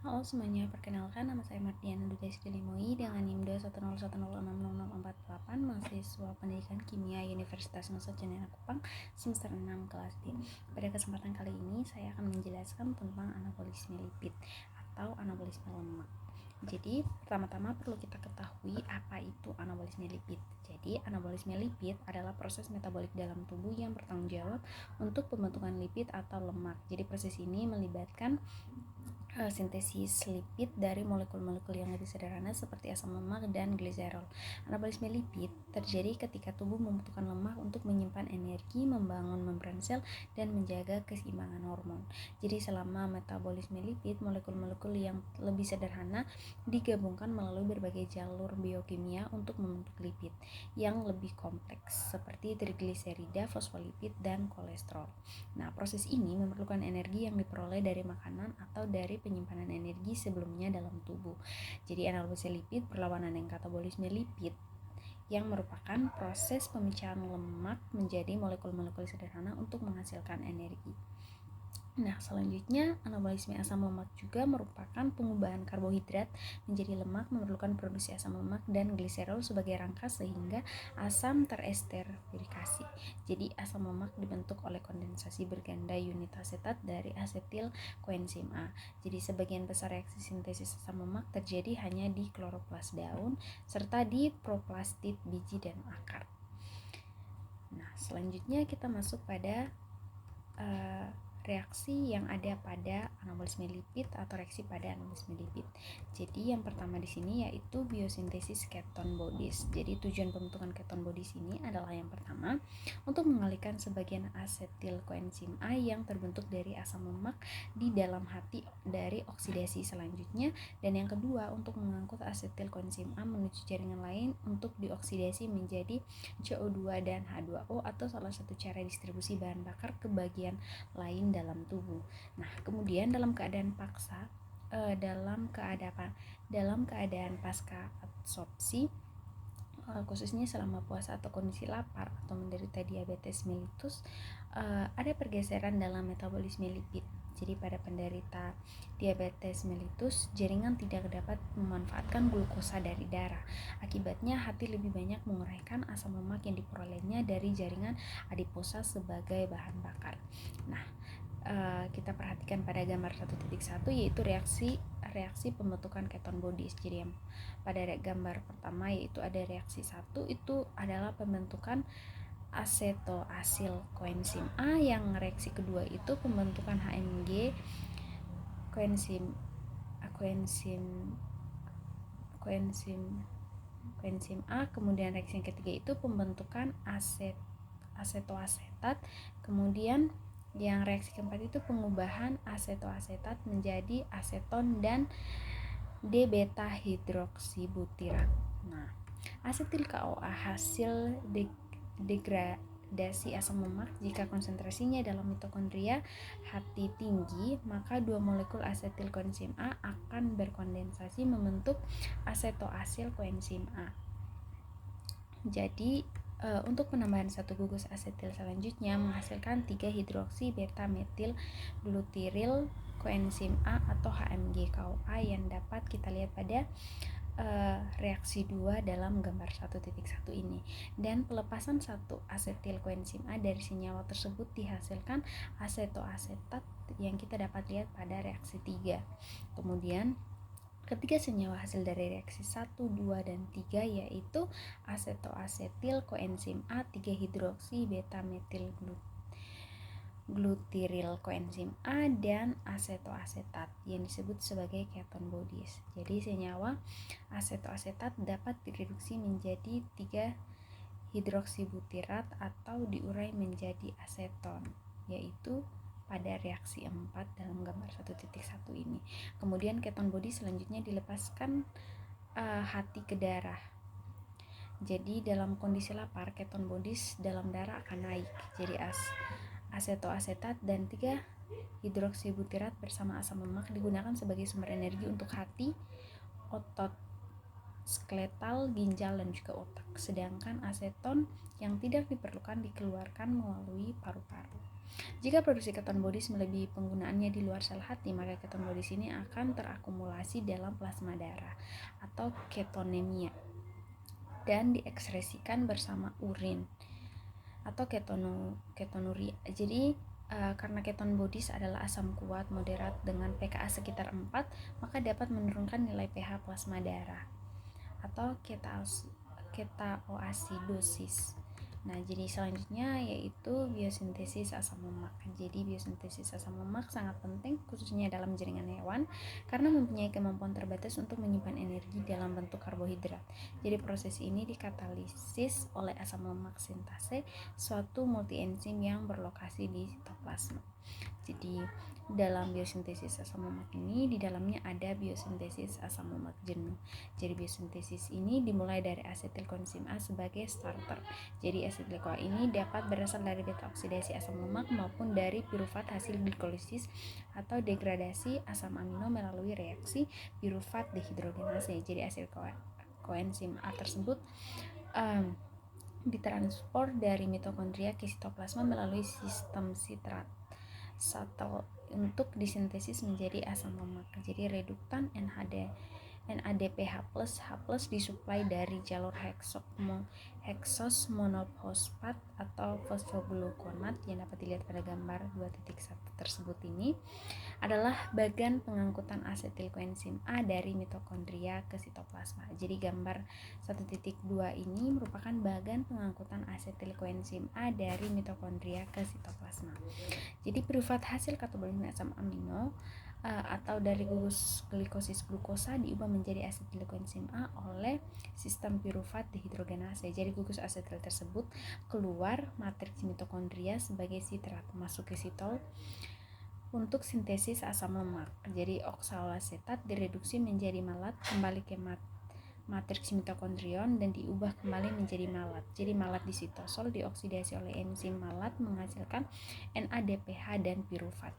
Halo semuanya, perkenalkan nama saya Mardiana Dudesi Delimoi dengan NIM 210106048, mahasiswa pendidikan kimia Universitas Nusa Cenderawasih Kupang, semester 6 kelas D. Pada kesempatan kali ini saya akan menjelaskan tentang anabolisme lipid atau anabolisme lemak. Jadi pertama-tama perlu kita ketahui apa itu anabolisme lipid. Jadi anabolisme lipid adalah proses metabolik dalam tubuh yang bertanggung jawab untuk pembentukan lipid atau lemak. Jadi proses ini melibatkan sintesis lipid dari molekul-molekul yang lebih sederhana seperti asam lemak dan gliserol. Anabolisme lipid terjadi ketika tubuh membutuhkan lemak untuk menyimpan energi, membangun membran sel, dan menjaga keseimbangan hormon. Jadi selama metabolisme lipid, molekul-molekul yang lebih sederhana digabungkan melalui berbagai jalur biokimia untuk membentuk lipid yang lebih kompleks seperti trigliserida, fosfolipid, dan kolesterol. Nah, proses ini memerlukan energi yang diperoleh dari makanan atau dari penyimpanan energi sebelumnya dalam tubuh. Jadi analisis lipid berlawanan dengan katabolisme lipid yang merupakan proses pemecahan lemak menjadi molekul-molekul sederhana untuk menghasilkan energi. Nah, selanjutnya anabolisme asam lemak juga merupakan pengubahan karbohidrat menjadi lemak, memerlukan produksi asam lemak dan gliserol sebagai rangka sehingga asam teresterifikasi. Jadi asam lemak dibentuk oleh kondensasi berganda unit asetat dari asetil koenzim A. Jadi sebagian besar reaksi sintesis asam lemak terjadi hanya di kloroplas daun serta di proplastid biji dan akar. Nah, selanjutnya kita masuk pada reaksi yang ada pada anabolisme lipid atau reaksi pada anabolisme lipid. Jadi yang pertama di sini yaitu biosintesis keton bodies. Jadi tujuan pembentukan keton bodies ini adalah yang pertama untuk mengalihkan sebagian asetil koenzim A yang terbentuk dari asam lemak di dalam hati dari oksidasi selanjutnya, dan yang kedua untuk mengangkut asetil koenzim A menuju jaringan lain untuk dioksidasi menjadi CO2 dan H2O atau salah satu cara distribusi bahan bakar ke bagian lain dalam tubuh. Nah, kemudian dalam keadaan pasca absorpsi, khususnya selama puasa atau kondisi lapar atau menderita diabetes mellitus, ada pergeseran dalam metabolisme lipid. Jadi pada penderita diabetes mellitus, jaringan tidak dapat memanfaatkan glukosa dari darah. Akibatnya hati lebih banyak menguraikan asam lemak yang diperolehnya dari jaringan adiposa sebagai bahan bakar. Nah, kita perhatikan pada gambar 1.1 yaitu reaksi pembentukan keton bodies. Jadi yang pada gambar pertama yaitu ada reaksi 1 itu adalah pembentukan asetoasil koenzim A, yang reaksi kedua itu pembentukan HMG koenzim A, kemudian reaksi yang ketiga itu pembentukan asetoasetat, kemudian yang reaksi keempat itu pengubahan asetoasetat menjadi aseton dan D-beta hidroksibutirat. Nah, asetil CoA hasil degradasi asam lemak. Jika konsentrasinya dalam mitokondria hati tinggi, maka dua molekul asetil koenzim A akan berkondensasi membentuk asetoasil koenzim A. Jadi untuk penambahan satu gugus asetil selanjutnya menghasilkan 3 hidroksi beta metil glutiril koenzim A atau HMG CoA yang dapat kita lihat pada reaksi 2 dalam gambar 1.1 ini. Dan pelepasan satu asetil koenzim A dari senyawa tersebut dihasilkan asetoasetat yang kita dapat lihat pada reaksi 3. Kemudian ketiga senyawa hasil dari reaksi 1, 2, dan 3 yaitu asetoasetil koenzim A, 3 hidroksi beta metil glutiril koenzim A, dan asetoasetat yang disebut sebagai keton bodies. Jadi senyawa asetoasetat dapat direduksi menjadi 3 hidroksibutirat atau diurai menjadi aseton, yaitu pada reaksi 4 dalam gambar 1.1 ini. Kemudian keton body selanjutnya dilepaskan hati ke darah. Jadi dalam kondisi lapar, keton bodies dalam darah akan naik. Jadi asetoasetat dan 3 hidroksibutirat bersama asam lemak digunakan sebagai sumber energi untuk hati, otot skeletal, ginjal, dan juga otak. Sedangkan aseton yang tidak diperlukan dikeluarkan melalui paru-paru. Jika produksi keton bodies melebihi penggunaannya di luar sel hati, maka keton bodies ini akan terakumulasi dalam plasma darah atau ketonemia dan diekskresikan bersama urin atau ketonuria. Jadi karena keton bodies adalah asam kuat moderat dengan pKa sekitar 4, maka dapat menurunkan nilai pH plasma darah atau ketoasidosis. Nah, jadi selanjutnya yaitu biosintesis asam lemak. Jadi biosintesis asam lemak sangat penting khususnya dalam jaringan hewan karena mempunyai kemampuan terbatas untuk menyimpan energi dalam bentuk karbohidrat. Jadi proses ini dikatalisis oleh asam lemak sintase, suatu multienzim yang berlokasi di sitoplasma. Jadi dalam biosintesis asam lemak ini di dalamnya ada biosintesis asam lemak jenuh. Jadi biosintesis ini dimulai dari asetil koenzim A sebagai starter. Jadi asetil-CoA ini dapat berasal dari beta oksidasi asam lemak maupun dari pirufat hasil glikolisis atau degradasi asam amino melalui reaksi pirufat dehidrogenase. Jadi asetil koenzim A tersebut ditransport dari mitokondria ke sitoplasma melalui sistem sitrat shuttle untuk disintesis menjadi asam lemak. Jadi reduktan NADPH plus H+ disuplai dari jalur heksos monofosfat atau fosfogluconat yang dapat dilihat pada gambar 2.1 tersebut. Ini adalah bagan pengangkutan asetil koenzim A dari mitokondria ke sitoplasma. Jadi gambar 1.2 ini merupakan bagan pengangkutan asetil koenzim A dari mitokondria ke sitoplasma. Jadi pirufat hasil katabolisme asam amino atau dari gugus glikosis glukosa diubah menjadi asetil koenzim A oleh sistem pirufat dehidrogenase. Jadi gugus asetil tersebut keluar matriks mitokondria sebagai sitrat masuk ke sitol untuk sintesis asam lemak. Jadi oksaloasetat direduksi menjadi malat kembali ke matriks mitokondrion dan diubah kembali menjadi malat. Jadi malat di sitosol dioksidasi oleh enzim malat menghasilkan NADPH dan pirufat.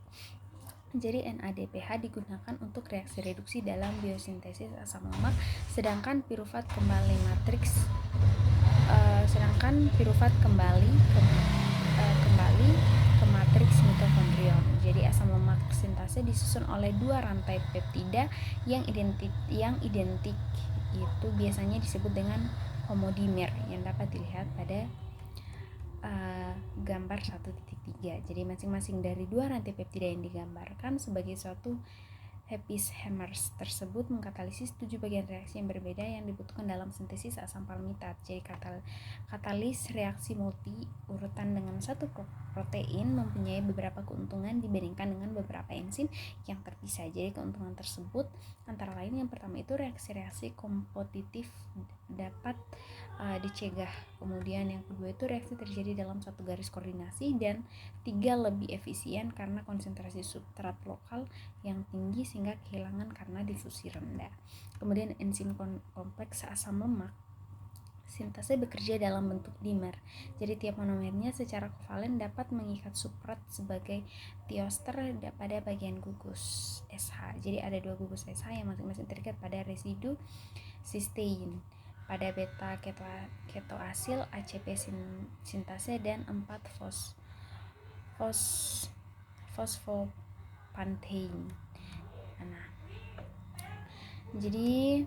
Jadi NADPH digunakan untuk reaksi reduksi dalam biosintesis asam lemak, sedangkan pirufat kembali ke matriks mitokondrion. Jadi asam lemak sintase disusun oleh dua rantai peptida yang identik itu biasanya disebut dengan homodimer yang dapat dilihat pada gambar 1.3. Jadi masing-masing dari dua rantai peptida yang digambarkan sebagai suatu Happy's Hammers tersebut mengkatalisis 7 bagian reaksi yang berbeda yang dibutuhkan dalam sintesis asam palmitat. Jadi katalis reaksi multi urutan dengan satu protein mempunyai beberapa keuntungan dibandingkan dengan beberapa enzim yang terpisah. Jadi keuntungan tersebut antara lain yang pertama itu reaksi-reaksi kompetitif dapat dicegah. Kemudian yang kedua itu reaksi terjadi dalam satu garis koordinasi, dan 3 lebih efisien karena konsentrasi substrat lokal yang tinggi sehingga kehilangan karena difusi rendah. Kemudian enzim kompleks asam lemak sintase bekerja dalam bentuk dimer. Jadi tiap monomernya secara kovalen dapat mengikat substrat sebagai tioster pada bagian gugus SH. Jadi ada 2 gugus SH yang masing-masing terikat pada residu cysteine pada beta ketoasil ACP sintase dan 4 fosfopantein. Nah, jadi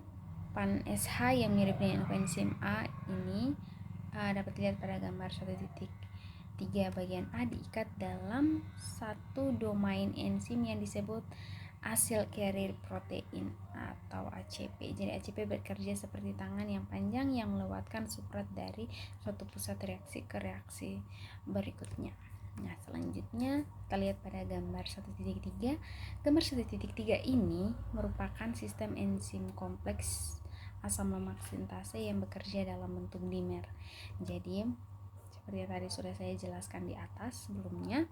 pan SH yang mirip dengan koenzim A ini dapat dilihat pada gambar 1.3 bagian A diikat dalam satu domain enzim yang disebut acyl carrier protein atau ACP. Jadi ACP bekerja seperti tangan yang panjang yang melewatkan substrat dari suatu pusat reaksi ke reaksi berikutnya. Nah, selanjutnya kita lihat pada gambar 1.3. Gambar 1.3 ini merupakan sistem enzim kompleks asam lemak sintase yang bekerja dalam bentuk dimer. Jadi seperti yang tadi sudah saya jelaskan di atas sebelumnya,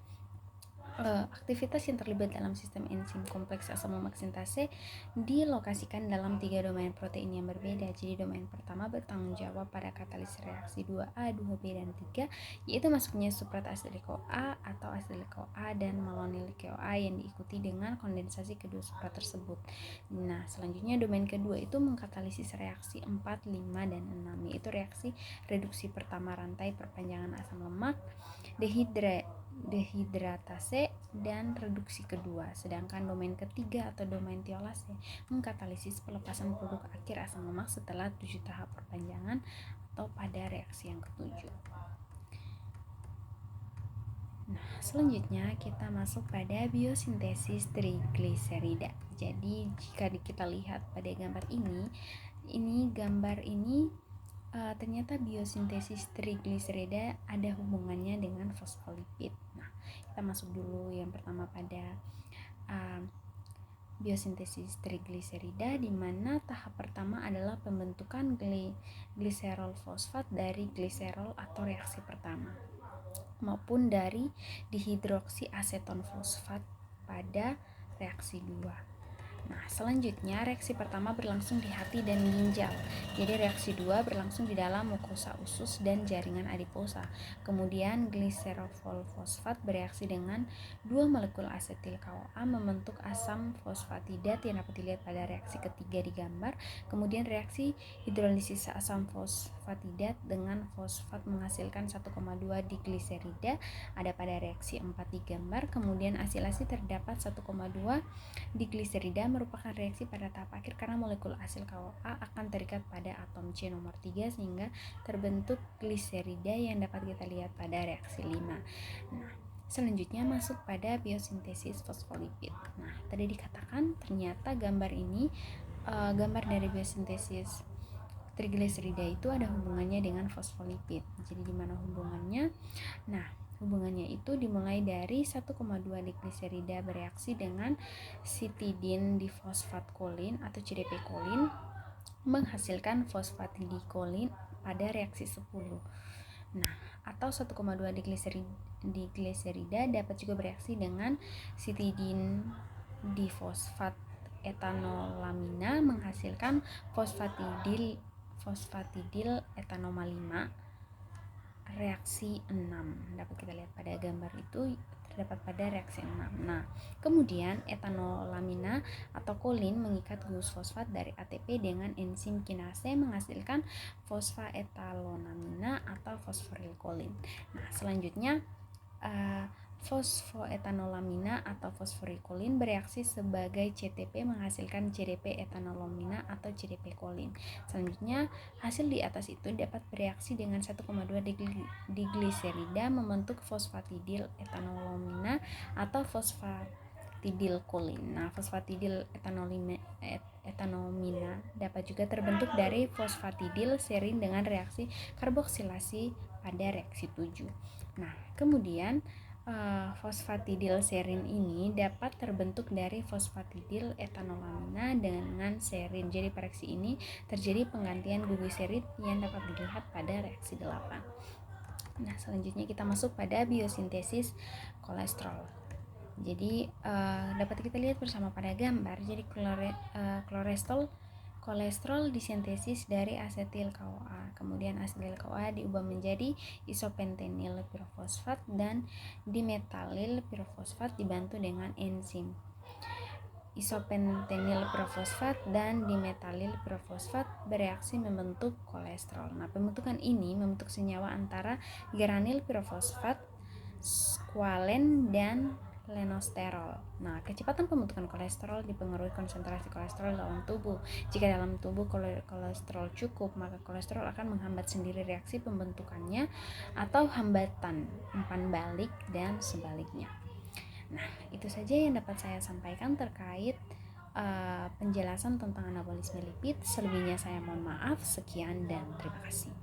aktivitas yang terlibat dalam sistem enzim kompleks asam lemak sintase dilokasikan dalam 3 domain protein yang berbeda. Jadi domain pertama bertanggung jawab pada katalis reaksi 2A, 2B, dan 3, yaitu masuknya substrat asetil-CoA atau asetil-CoA dan malonyl-CoA yang diikuti dengan kondensasi kedua substrat tersebut. Nah, selanjutnya domain kedua itu mengkatalisis reaksi 4, 5, dan 6, yaitu reaksi reduksi pertama rantai perpanjangan asam lemak, dehidratase dan reduksi kedua, sedangkan domain ketiga atau domain tiolase mengkatalisis pelepasan produk akhir asam lemak setelah 7 tahap perpanjangan atau pada reaksi yang ketujuh. Nah, selanjutnya kita masuk pada biosintesis trigliserida. Jadi jika kita lihat pada gambar ini ternyata biosintesis trigliserida ada hubungannya dengan fosfolipid. Nah, kita masuk dulu yang pertama pada biosintesis trigliserida, di mana tahap pertama adalah pembentukan gliserol fosfat dari gliserol atau reaksi pertama, maupun dari dihidroksiaseton fosfat pada reaksi 2. Nah, selanjutnya reaksi pertama berlangsung di hati dan ginjal. Jadi reaksi 2 berlangsung di dalam mukosa usus dan jaringan adiposa. Kemudian gliserol fosfat bereaksi dengan 2 molekul asetil CoA membentuk asam fosfatidat yang dapat dilihat pada reaksi ketiga di gambar. Kemudian reaksi hidrolisis asam fosfatidat dengan fosfat menghasilkan 1,2 digliserida ada pada reaksi 4 di gambar. Kemudian asilasi terdapat 1,2 digliserida merupakan reaksi pada tahap akhir karena molekul asil CoA akan terikat pada atom C nomor 3 sehingga terbentuk gliserida yang dapat kita lihat pada reaksi 5. Nah, selanjutnya masuk pada biosintesis fosfolipid. Nah, tadi dikatakan ternyata gambar dari biosintesis trigliserida itu ada hubungannya dengan fosfolipid. Jadi di mana hubungannya? Nah, hubungannya itu dimulai dari 1,2 digliserida bereaksi dengan sitidin difosfat kolin atau CDP kolin menghasilkan fosfatidilkolin pada reaksi 10. Nah, atau 1,2 digliserida dapat juga bereaksi dengan sitidin difosfat etanolamina menghasilkan fosfatidil etanoma 5 reaksi 6. Dapat kita lihat pada gambar itu terdapat pada reaksi 6. Nah, kemudian etanolamina atau kolin mengikat gugus fosfat dari ATP dengan enzim kinase menghasilkan fosfaetalonamina atau fosforilkolin. Nah, selanjutnya fosfoetanolamina atau fosforilkolin bereaksi sebagai CTP menghasilkan CDP etanolomina atau CDP kolin. Selanjutnya, hasil di atas itu dapat bereaksi dengan 1,2 digliserida membentuk fosfatidil etanolomina atau fosfatidilkolin. Nah, fosfatidil etanomina dapat juga terbentuk dari fosfatidil serin dengan reaksi karboksilasi pada reaksi 7. Nah, kemudian fosfatidil serin ini dapat terbentuk dari fosfatidil etanolamina dengan serin. Jadi pada reaksi ini terjadi penggantian gugus serin yang dapat dilihat pada reaksi 8. Nah, selanjutnya kita masuk pada biosintesis kolesterol. Jadi dapat kita lihat bersama pada gambar. Jadi kolesterol disintesis dari asetil CoA. Kemudian asetil CoA diubah menjadi isopentenyl pirofosfat dan dimetalil pirofosfat dibantu dengan enzim. Isopentenyl pirofosfat dan dimetalil pirofosfat bereaksi membentuk kolesterol. Nah, pembentukan ini membentuk senyawa antara geranil pirofosfat, squalen dan lenosterol. Nah, kecepatan pembentukan kolesterol dipengaruhi konsentrasi kolesterol dalam tubuh. Jika dalam tubuh kolesterol cukup, maka kolesterol akan menghambat sendiri reaksi pembentukannya atau hambatan umpan balik dan sebaliknya. Nah, itu saja yang dapat saya sampaikan terkait penjelasan tentang anabolisme lipid. Selebihnya saya mohon maaf. Sekian dan terima kasih.